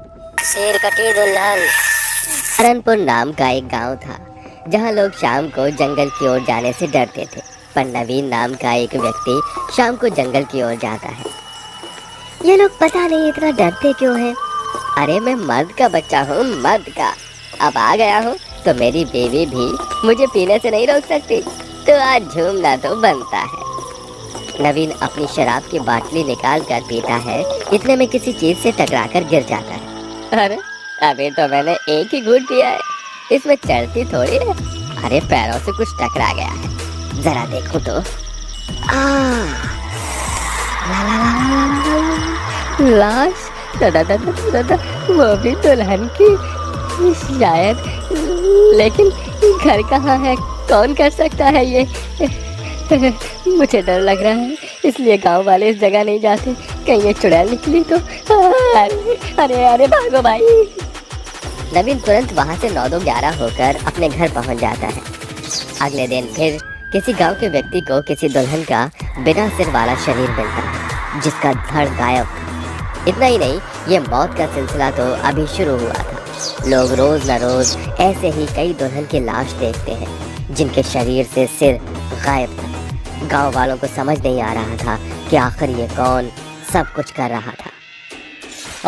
शेर कटी दुल्हन। सहारनपुर नाम का एक गांव था जहां लोग शाम को जंगल की ओर जाने से डरते थे। पर नवीन नाम का एक व्यक्ति शाम को जंगल की ओर जाता है। ये लोग पता नहीं इतना डरते क्यों हैं। अरे मैं मर्द का बच्चा हूँ, मर्द का। अब आ गया हूँ तो मेरी बीवी भी मुझे पीने से नहीं रोक सकती, तो आज झूमना तो बनता है। नवीन अपनी शराब की बाटली निकाल कर पीता है, इतने में किसी चीज से टकराकर गिर जाता है। अरे अभी तो मैंने एक ही घूंट पिया है, इसमें चढ़ती थोड़ी है। अरे पैरों से कुछ टकरा गया है, जरा देखूं तो। ला ला ला ला ला ला। लाश, दादा वो भी दुल्हन की शायद, लेकिन घर कहाँ है, कौन कर सकता है ये। मुझे डर लग रहा है, इसलिए गांव वाले इस जगह नहीं जाते, कहीं ये चुड़ैल निकली तो। अरे अरे भागो भाई। नवीन तुरंत वहां से 9-11 होकर अपने घर पहुंच जाता है। अगले दिन फिर किसी गांव के व्यक्ति को किसी दुल्हन का बिना सिर वाला शरीर मिलता है, जिसका धड़ गायब था। इतना ही नहीं, ये मौत का सिलसिला तो अभी शुरू हुआ था। लोग रोज न रोज ऐसे ही कई दुल्हन की लाश देखते हैं जिनके शरीर से सिर गायब था। गांव वालों को समझ नहीं आ रहा था कि आखिर ये कौन सब कुछ कर रहा था।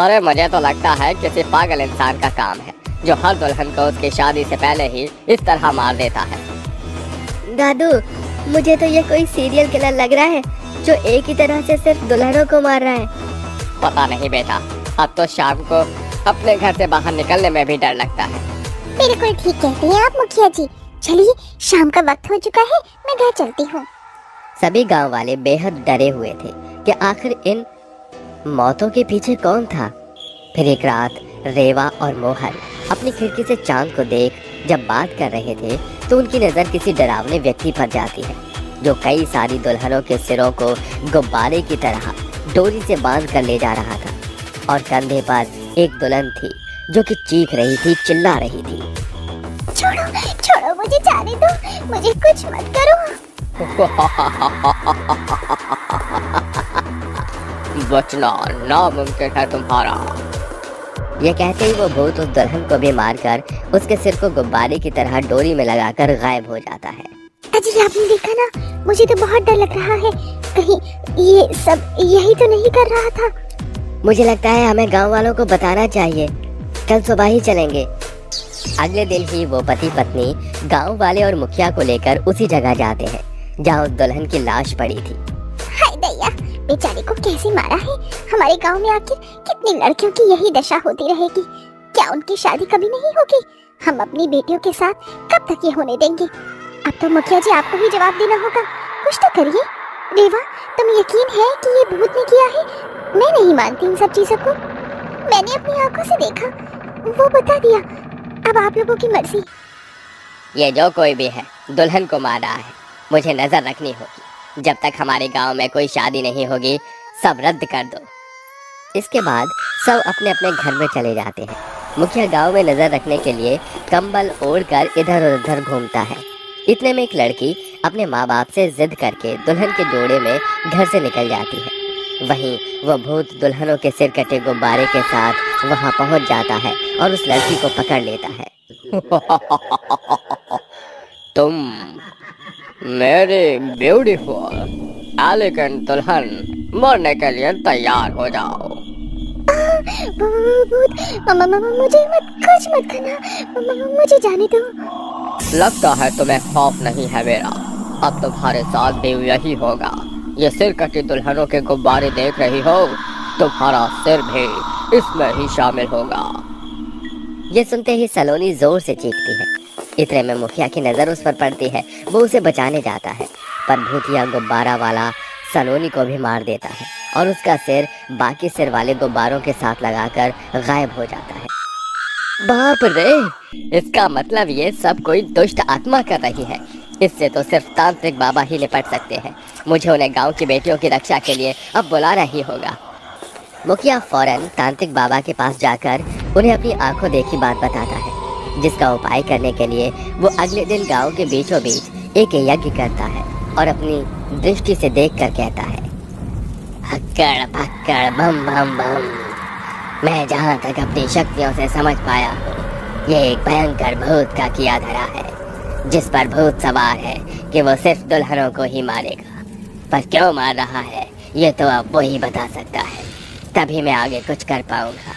अरे मुझे तो लगता है किसी पागल इंसान का काम है, जो हर दुल्हन को उसकी शादी से पहले ही इस तरह मार देता है। दादू, मुझे तो ये कोई सीरियल किलर लग रहा है, जो एक ही तरह से सिर्फ दुल्हनों को मार रहा है। पता नहीं बेटा, अब तो शाम को अपने घर से बाहर निकलने में भी डर लगता है। बिल्कुल ठीक कहते हैं आप मुखिया जी। चलिए, शाम का वक्त हो चुका है, मैं घर चलती हूँ। सभी गांव वाले बेहद डरे हुए थे कि आखिर इन मौतों के पीछे कौन था। फिर एक रात रेवा और मोहन अपनी खिड़की से चांद को देख जब बात कर रहे थे, तो उनकी नजर किसी डरावने व्यक्ति पर जाती है, जो कई सारी दुल्हनों के सिरों को गुब्बारे की तरह डोरी से बांध कर ले जा रहा था। और कंधे पर एक दुल्हन थी जो कि चीख रही थी, चिल्ला रही थी। छोड़ो छोड़ो, मुझे जाने दो, मुझे कुछ मत करो। बचना नामुमकिन है तुम्हारा। ये कहते ही वो भूत उस दुल्हन को भी मारकर उसके सिर को गुब्बारे की तरह डोरी में लगाकर गायब हो जाता है। अजी, आपने देखा ना, मुझे तो बहुत डर लग रहा है, कहीं ये सब यही तो नहीं कर रहा था। मुझे लगता है हमें गांव वालों को बताना चाहिए, कल सुबह ही चलेंगे। अगले दिन ही वो पति पत्नी गांव वाले और मुखिया को लेकर उसी जगह जाते हैं जहां उस दुल्हन की लाश पड़ी थी। हाय दैया, बेचारे को कैसे मारा है। हमारे गांव में आखिर कितनी लड़कियों की यही दशा होती रहेगी। क्या उनकी शादी कभी नहीं होगी? हम अपनी बेटियों के साथ कब तक ये होने देंगे? अब तो मुखिया जी आपको ही जवाब देना होगा, कुछ तो करिए। रेवा, तुम्हें यकीन है कि ये भूत ने किया है? मैं नहीं मानती इन सब चीजों को, मैंने अपनी आंखों से देखा, वो बता दिया। अब आप लोगों की मर्जी। ये जो कोई भी है, दुल्हन को मार रहा है, मुझे नजर रखनी होगी। जब तक हमारे गांव में कोई शादी नहीं होगी, सब रद्द कर दो। इसके बाद सब अपने अपने घर में चले जाते हैं। मुखिया गांव में नजर रखने के लिए कंबल ओढ़कर इधर उधर घूमता है। इतने में एक लड़की अपने माँ बाप से जिद करके दुल्हन के जोड़े में घर से निकल जाती है। वहीं वह भूत दुल्हनों के सिर कटे गुब्बारे के साथ वहां पहुंच जाता है और उस लड़की को पकड़ लेता है। तुम मेरी ब्यूटीफुल एलिगेंट दुल्हन, मरने के लिए तैयार हो जाओ। भूत, मुझे कुछ मत करना, मुझे जाने दो। लगता है तुम्हें खौफ नहीं है मेरा, अब तुम्हारे साथ भी यही होगा। ये सिर कटी दुल्हनों के गुब्बारे देख रही हो, तुम्हारा सिर भी इसमें ही शामिल होगा। ये सुनते ही सलोनी जोर से चीखती है। इतने में मुखिया की नजर उस पर पड़ती है। वो उसे बचाने जाता है, पर भूतिया गुब्बारा वाला सलोनी को भी मार देता है और उसका सिर बाकी सिर वाले गुब्बारों के साथ लगाकर गायब हो जाता है। बाप रे, इसका मतलब ये सब कोई दुष्ट आत्मा कर रही है। इससे तो सिर्फ तांत्रिक बाबा ही निपट सकते हैं। मुझे उन्हें गांव की बेटियों की रक्षा के लिए अब बुलाना ही होगा। मुखिया फौरन तांत्रिक बाबा के पास जाकर उन्हें अपनी आंखों देखी बात बताता है, जिसका उपाय करने के लिए वो अगले दिन गांव के बीचों बीच एक यज्ञ करता है और अपनी दृष्टि से देखकर कहता है, हक्कड़ भक्कड़ बम बम बम, मैं जहाँ तक अपनी शक्तियों से समझ पाया हूँ, ये एक भयंकर भूत का किया धरा है, जिस पर भूत सवार है कि वो सिर्फ दुल्हनों को ही मारेगा। पर क्यों मार रहा है ये तो अब वो ही बता सकता है, तभी मैं आगे कुछ कर पाऊंगा।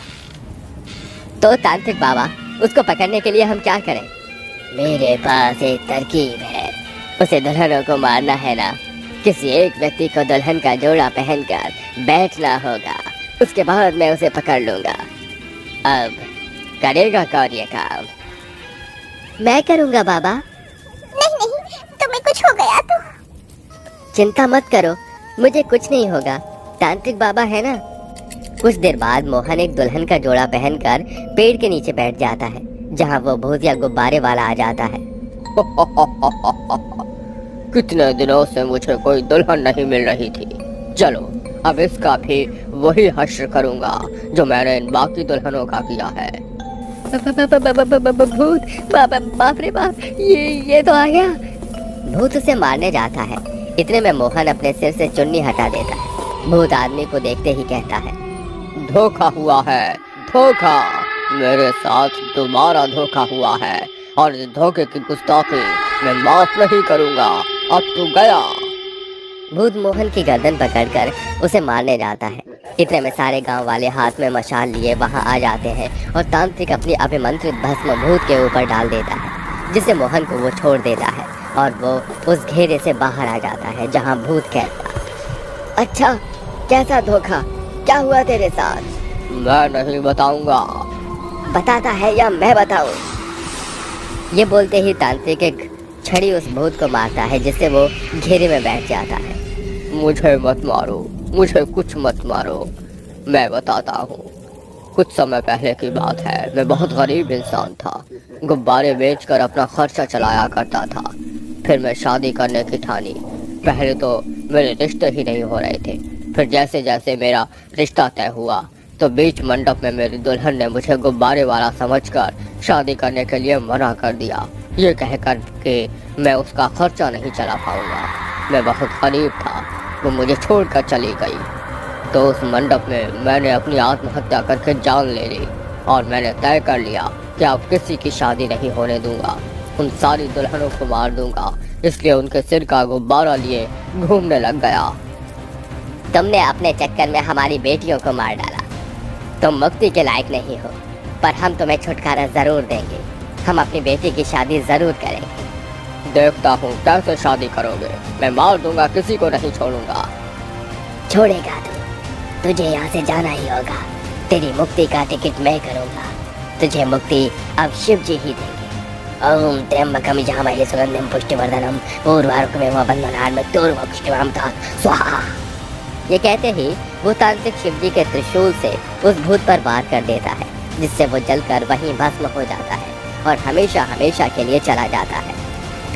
तो तांत्रिक बाबा, उसको पकड़ने के लिए हम क्या करें? मेरे पास एक तरकीब है। उसे दुल्हनों को मारना है ना, किसी एक व्यक्ति को दुल्हन का जोड़ा पहनकर बैठना होगा, उसके बाद मैं उसे पकड़ लूंगा। अब करेगा कौन ये काम? मैं करूंगा बाबा। नहीं नहीं, तुम्हें कुछ हो गया तो? चिंता मत करो, मुझे कुछ नहीं होगा, तांत्रिक बाबा है ना। कुछ देर बाद मोहन एक दुल्हन का जोड़ा पहनकर पेड़ के नीचे बैठ जाता है, जहाँ वो भूत या गुब्बारे वाला आ जाता है। कितने दिनों से मुझे कोई दुल्हन नहीं मिल रही थी, चलो अब इसका भी वही हश्र करूंगा जो मैंने इन बाकी दुल्हनों का किया है। भूत, बाप रे बाप, ये तो आ गया। भूत उसे मारने जाता है, इतने में मोहन अपने सिर से चुन्नी हटा देता है। भूत आदमी को देखते ही कहता है, धोखा हुआ है, धोखा, मेरे साथ दोबारा धोखा हुआ है और इस धोखे की गुस्ताखी मैं माफ नहीं करूंगा, अब तू गया। भूत मोहन की गर्दन पकड़कर उसे मारने जाता है। इतने में सारे गांव वाले हाथ में मशाल लिए वहां आ जाते हैं और तांत्रिक अपनी अभिमंत्रित भस्म भूत के ऊपर डाल देता है, जिससे मोहन को वो छोड़ देता है और वो उस घेरे से बाहर आ जाता है जहां भूत कहता। अच्छा, कैसा धोखा, क्या हुआ तेरे साथ? मैं नहीं बताऊंगा। बताता है या मैं बताऊं? ये बोलते ही तांत्रिक एक छड़ी उस भूत को मारता है, जिससे वो घेरे में बैठ जाता है। मुझे मत मारो, मुझे कुछ मत मारो, मैं बताता हूँ। कुछ समय पहले की बात है, मैं बहुत गरीब इंसान था, गुब्बारे बेचकर अपना खर्चा चलाया करता था। फिर मैं शादी करने की ठानी। पहले तो मेरे रिश्ते ही नहीं हो रहे थे, फिर जैसे जैसे मेरा रिश्ता तय हुआ तो बीच मंडप में मेरी दुल्हन ने मुझे गुब्बारे वाला समझकर शादी करने के लिए मना कर दिया, ये कहकर कि मैं उसका खर्चा नहीं चला पाऊंगा। मैं बहुत गरीब था, वो मुझे छोड़कर चली गई। तो उस मंडप में मैंने अपनी आत्महत्या करके जान ले ली और मैंने तय कर लिया कि अब किसी की शादी नहीं होने दूंगा, उन सारी दुल्हनों को मार दूंगा। इसलिए उनके सिर का गुब्बारा लिए घूमने लग गया। तुमने अपने चक्कर में हमारी बेटियों को मार डाला। तुम मुक्ति के लायक नहीं हो, पर हम तुम्हें छुटकारा जरूर देंगे। हम अपनी बेटी की शादी जरूर करेंगे। देखता हूँ कैसे शादी करोगे, मैं मार दूंगा, किसी को नहीं छोड़ूंगा। छोड़ेगा तू? तुझे यहाँ से जाना ही होगा। तेरी मुक्ति का टिकट मैं करूँगा। तुझे मुक्ति अब शिव जी ही देंगे। ओम त्र्यंबकम यजामहे सुगंधिम पुष्टिवर्धनम उर्वारुकमेव बन्धनान् मृत्युर्मोक्षयमामृतात् स्वाहा। ये कहते ही वो तांत्रिक शिव जी के त्रिशूल से उस भूत पर वार कर देता है, जिससे वो जलकर वहीं भस्म हो जाता है और हमेशा हमेशा के लिए चला जाता है।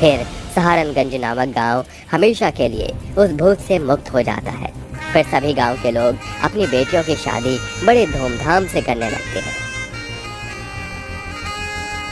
फिर सहारनगंज नामक गांव हमेशा के लिए उस भूत से मुक्त हो जाता है। फिर सभी गांव के लोग अपनी बेटियों की शादी बड़े धूमधाम से करने लगते हैं।